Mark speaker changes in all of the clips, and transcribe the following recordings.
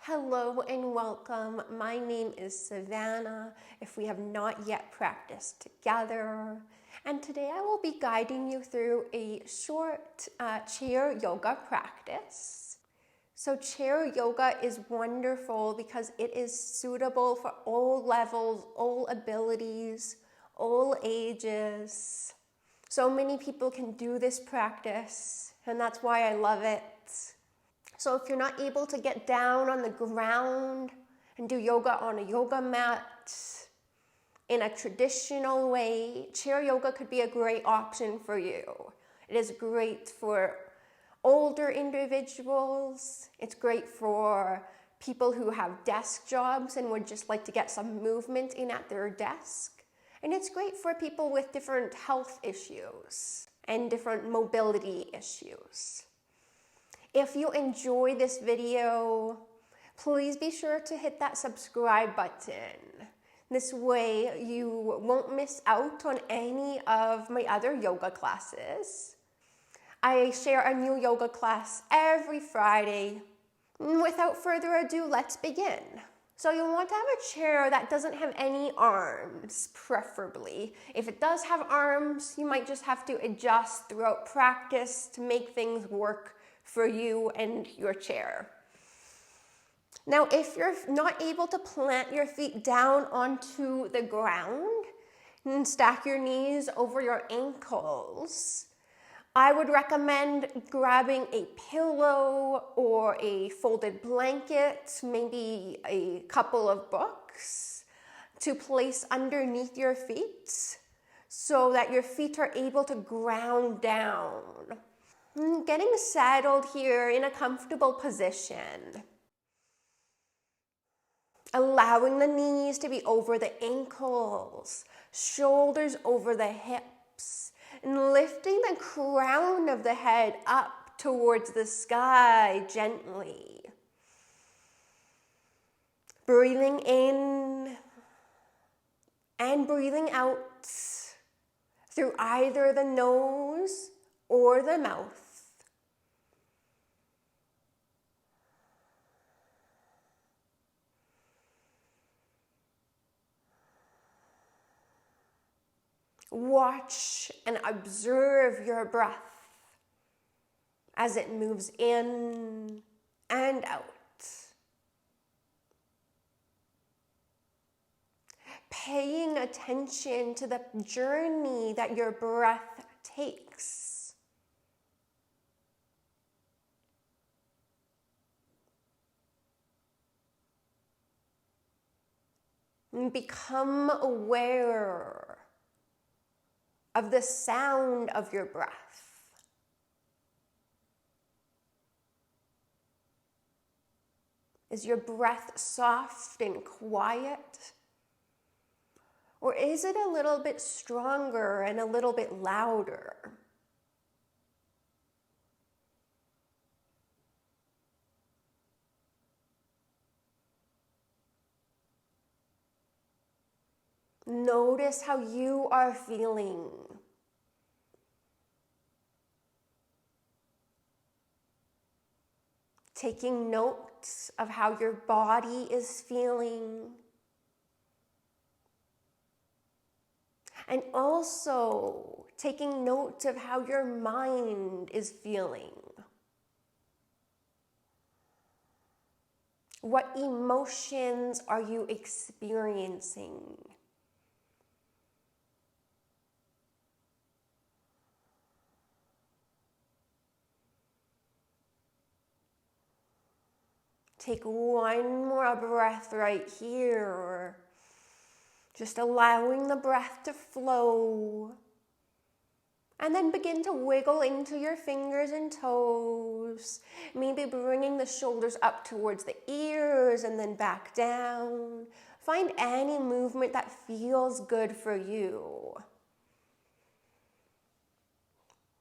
Speaker 1: Hello and welcome. My name is Savannah, if we have not yet practiced together. And today I will be guiding you through a short chair yoga practice. So chair yoga is wonderful because it is suitable for all levels, all abilities, all ages. So many people can do this practice, and that's why I love it. So if you're not able to get down on the ground and do yoga on a yoga mat in a traditional way, chair yoga could be a great option for you. It is great for older individuals. It's great for people who have desk jobs and would just like to get some movement in at their desk. And it's great for people with different health issues and different mobility issues. If you enjoy this video, please be sure to hit that subscribe button. This way you won't miss out on any of my other yoga classes. I share a new yoga class every Friday. Without further ado, let's begin. So you'll want to have a chair that doesn't have any arms, preferably. If it does have arms, you might just have to adjust throughout practice to make things work for you and your chair. Now, if you're not able to plant your feet down onto the ground and stack your knees over your ankles, I would recommend grabbing a pillow or a folded blanket, maybe a couple of books to place underneath your feet so that your feet are able to ground down. Getting settled here in a comfortable position. Allowing the knees to be over the ankles, shoulders over the hips, and lifting the crown of the head up towards the sky gently. Breathing in and breathing out through either the nose or the mouth. Watch and observe your breath as it moves in and out. Paying attention to the journey that your breath takes. And become aware of the sound of your breath. Is your breath soft and quiet? Or is it a little bit stronger and a little bit louder? Notice how you are feeling. Taking notes of how your body is feeling. And also taking note of how your mind is feeling. What emotions are you experiencing? Take one more breath right here. Just allowing the breath to flow. And then begin to wiggle into your fingers and toes. Maybe bringing the shoulders up towards the ears and then back down. Find any movement that feels good for you.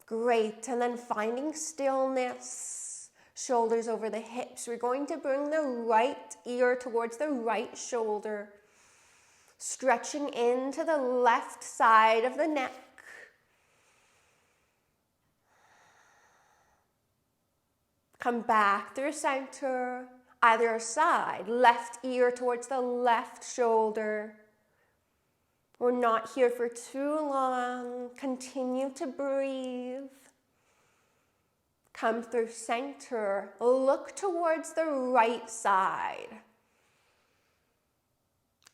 Speaker 1: Great. And then finding stillness. Shoulders over the hips. We're going to bring the right ear towards the right shoulder. Stretching into the left side of the neck. Come back through center. Other side, left ear towards the left shoulder. We're not here for too long. Continue to breathe. Come through center. Look towards the right side.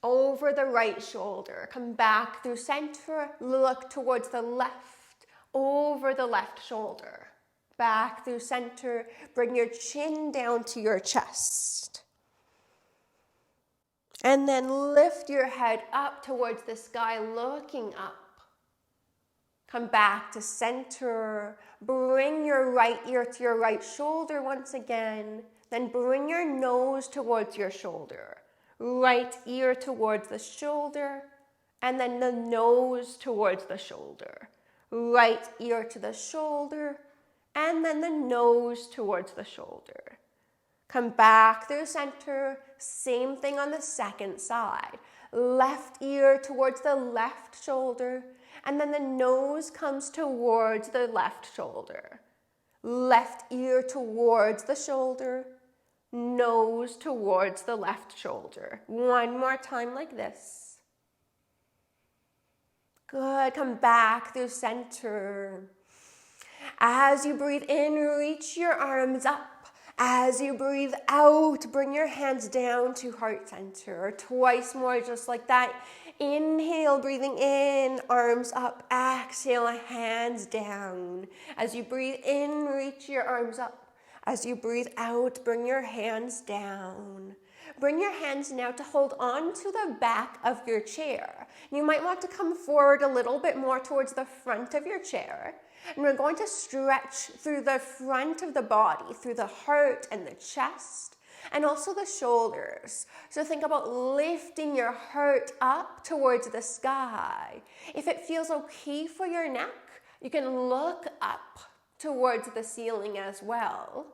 Speaker 1: Over the right shoulder. Come back through center. Look towards the left. Over the left shoulder. Back through center. Bring your chin down to your chest. And then lift your head up towards the sky, looking up. Come back to center. Bring your right ear to your right shoulder once again. Then bring your nose towards your shoulder. Right ear towards the shoulder. And then the nose towards the shoulder. Right ear to the shoulder. And then the nose towards the shoulder. Come back through center. Same thing on the second side. Left ear towards the left shoulder. And then the nose comes towards the left shoulder. Left ear towards the shoulder. Nose towards the left shoulder. One more time like this. Good. Come back through center. As you breathe in, reach your arms up. As you breathe out, bring your hands down to heart center. Twice more, just like that. Inhale, breathing in, arms up. Exhale, hands down. As you breathe in, reach your arms up. As you breathe out, bring your hands down. Bring your hands now to hold on to the back of your chair. You might want to come forward a little bit more towards the front of your chair. And we're going to stretch through the front of the body, through the heart and the chest, and also the shoulders. So think about lifting your heart up towards the sky. If it feels okay for your neck, you can look up towards the ceiling as well.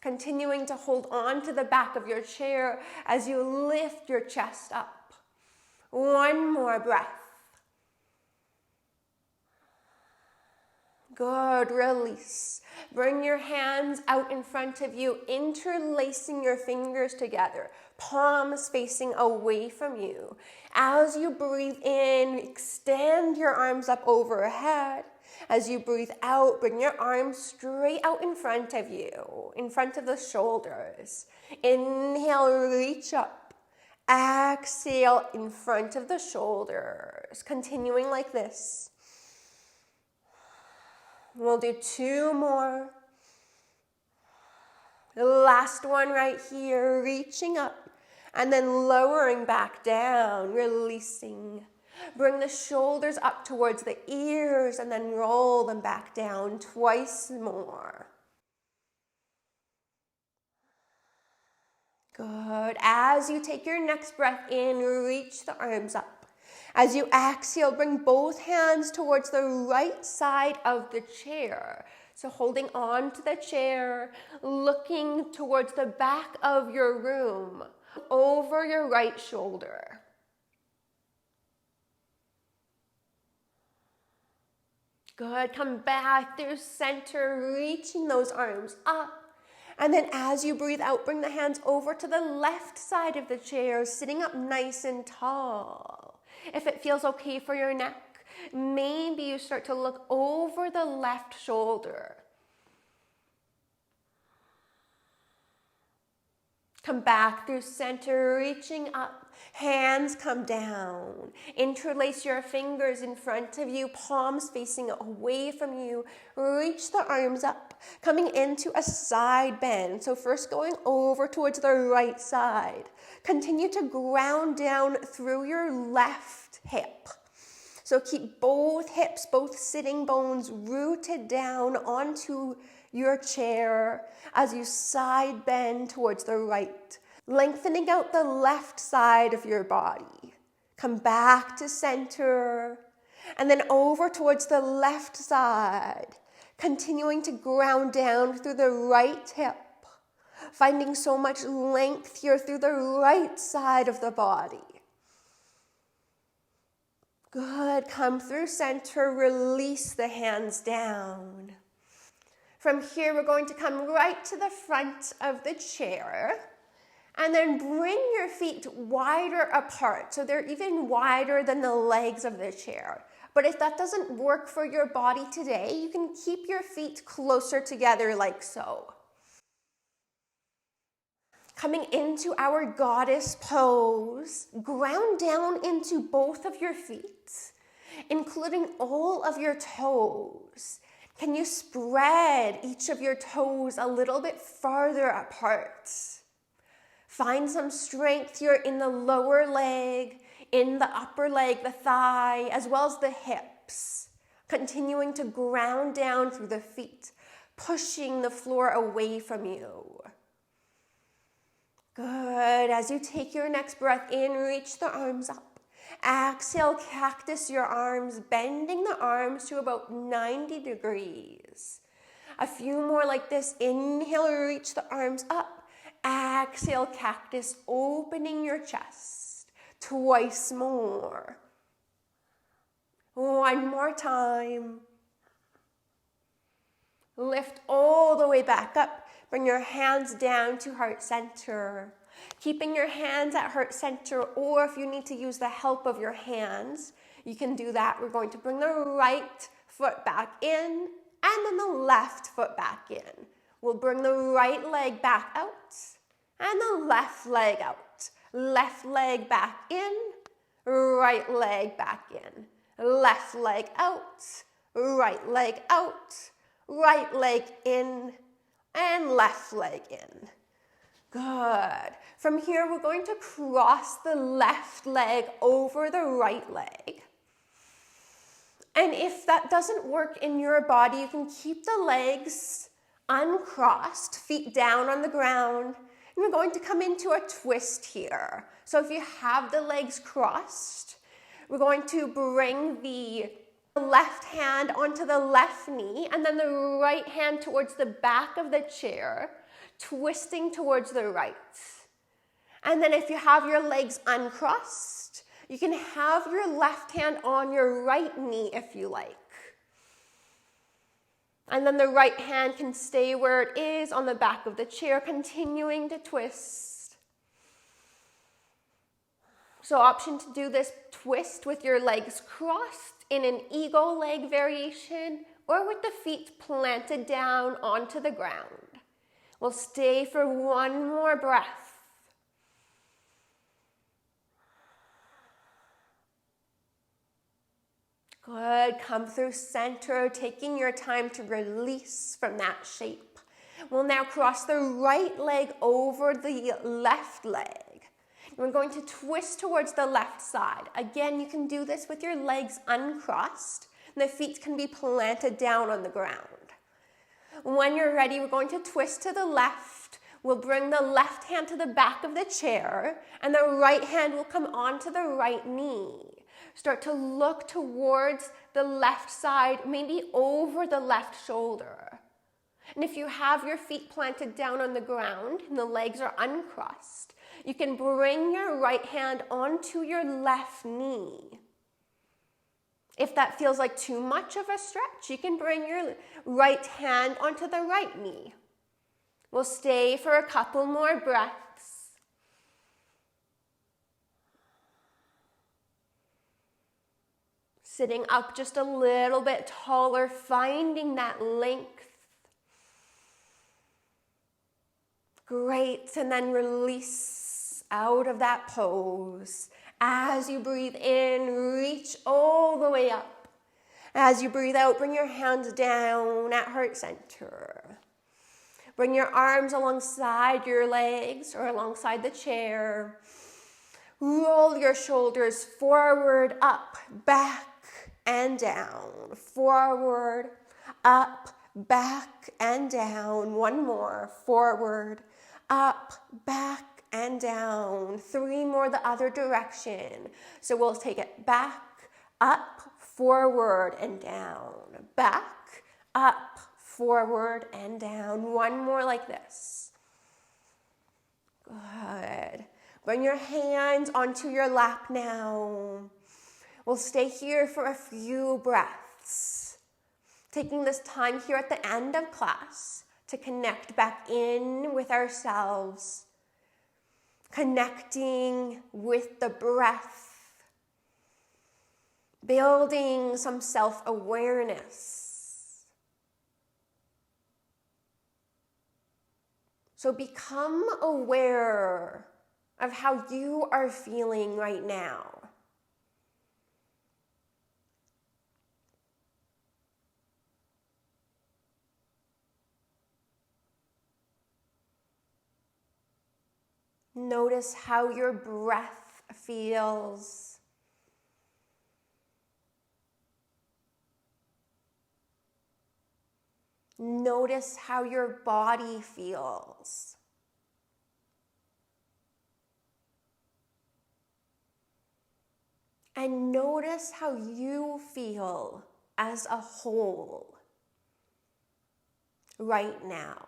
Speaker 1: Continuing to hold on to the back of your chair as you lift your chest up. One more breath. Good, release. Bring your hands out in front of you, interlacing your fingers together, palms facing away from you. As you breathe in, extend your arms up overhead. As you breathe out, bring your arms straight out in front of you, in front of the shoulders. Inhale, reach up. Exhale, in front of the shoulders. Continuing like this. We'll do two more. The last one right here, reaching up and then lowering back down, releasing. Bring the shoulders up towards the ears and then roll them back down twice more. Good. As you take your next breath in, reach the arms up. As you exhale, bring both hands towards the right side of the chair. So holding on to the chair, looking towards the back of your room, over your right shoulder. Good. Come back through center, reaching those arms up. And then as you breathe out, bring the hands over to the left side of the chair, sitting up nice and tall. If it feels okay for your neck, maybe you start to look over the left shoulder. Come back through center, reaching up. Hands come down. Interlace your fingers in front of you, palms facing away from you. Reach the arms up, coming into a side bend. So first going over towards the right side. Continue to ground down through your left hip. So keep both hips, both sitting bones rooted down onto your chair as you side bend towards the right, lengthening out the left side of your body. Come back to center and then over towards the left side, continuing to ground down through the right hip, finding so much length here through the right side of the body. Good. Come through center, release the hands down. From here, we're going to come right to the front of the chair and then bring your feet wider apart. So they're even wider than the legs of the chair. But if that doesn't work for your body today, you can keep your feet closer together like so. Coming into our goddess pose, ground down into both of your feet, including all of your toes. Can you spread each of your toes a little bit farther apart? Find some strength here in the lower leg, in the upper leg, the thigh, as well as the hips. Continuing to ground down through the feet, pushing the floor away from you. Good. As you take your next breath in, reach the arms up. Exhale, cactus your arms, bending the arms to about 90 degrees. A few more like this. Inhale, reach the arms up. Exhale, cactus, opening your chest. Twice more. One more time. Lift all the way back up. Bring your hands down to heart center. Keeping your hands at heart center, or if you need to use the help of your hands, you can do that. We're going to bring the right foot back in and then the left foot back in. We'll bring the right leg back out and the left leg out. Left leg back in, right leg back in. Left leg out, right leg out, right leg in, and left leg in. Good. From here, we're going to cross the left leg over the right leg. And if that doesn't work in your body, you can keep the legs uncrossed, feet down on the ground. And we're going to come into a twist here. So if you have the legs crossed, we're going to bring the left hand onto the left knee and then the right hand towards the back of the chair, twisting towards the right. And then if you have your legs uncrossed, you can have your left hand on your right knee if you like. And then the right hand can stay where it is on the back of the chair, continuing to twist. So option to do this twist with your legs crossed in an eagle leg variation or with the feet planted down onto the ground. We'll stay for one more breath. Good. Come through center, taking your time to release from that shape. We'll now cross the right leg over the left leg. We're going to twist towards the left side. Again, you can do this with your legs uncrossed, and the feet can be planted down on the ground. When you're ready, we're going to twist to the left. We'll bring the left hand to the back of the chair, and the right hand will come onto the right knee. Start to look towards the left side, maybe over the left shoulder. And if you have your feet planted down on the ground and the legs are uncrossed, you can bring your right hand onto your left knee. If that feels like too much of a stretch, you can bring your right hand onto the right knee. We'll stay for a couple more breaths. Sitting up just a little bit taller, finding that length. Great, and then release out of that pose. As you breathe in, reach all the way up. As you breathe out, bring your hands down at heart center. Bring your arms alongside your legs or alongside the chair. Roll your shoulders forward, up, back, and down. Forward, up, back, and down. One more. Forward, up, back, and down. 3 more the other direction. So we'll take it back, up, forward, and down. Back, up, forward, and down. 1 more like this. Good. Bring your hands onto your lap now. We'll stay here for a few breaths. taking this time here at the end of class to connect back in with ourselves, connecting with the breath, building some self-awareness. So become aware of how you are feeling right now. Notice how your breath feels. Notice how your body feels. And notice how you feel as a whole right now.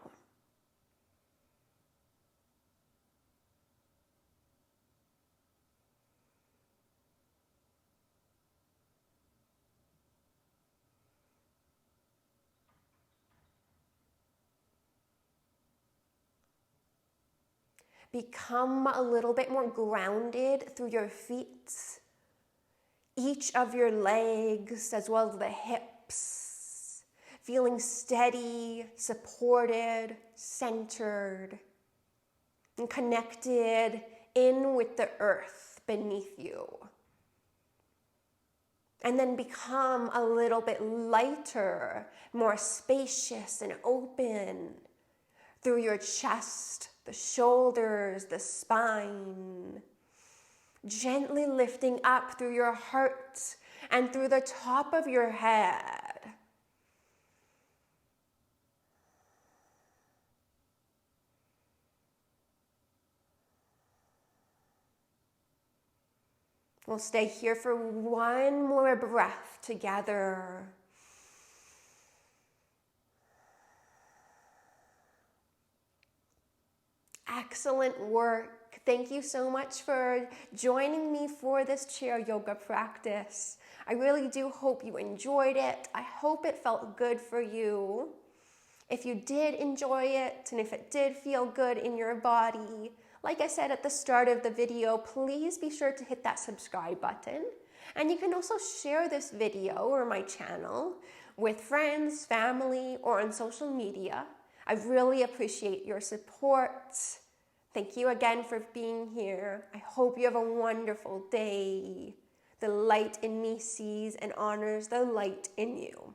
Speaker 1: Become a little bit more grounded through your feet, each of your legs, as well as the hips, feeling steady, supported, centered, and connected in with the earth beneath you. And then become a little bit lighter, more spacious and open through your chest, the shoulders, the spine, gently lifting up through your heart and through the top of your head. We'll stay here for one more breath together. Excellent work. Thank you so much for joining me for this chair yoga practice. I really do hope you enjoyed it. I hope it felt good for you. If you did enjoy it, and if it did feel good in your body, like I said at the start of the video, please be sure to hit that subscribe button. And you can also share this video or my channel with friends, family, or on social media. I really appreciate your support. Thank you again for being here. I hope you have a wonderful day. The light in me sees and honors the light in you.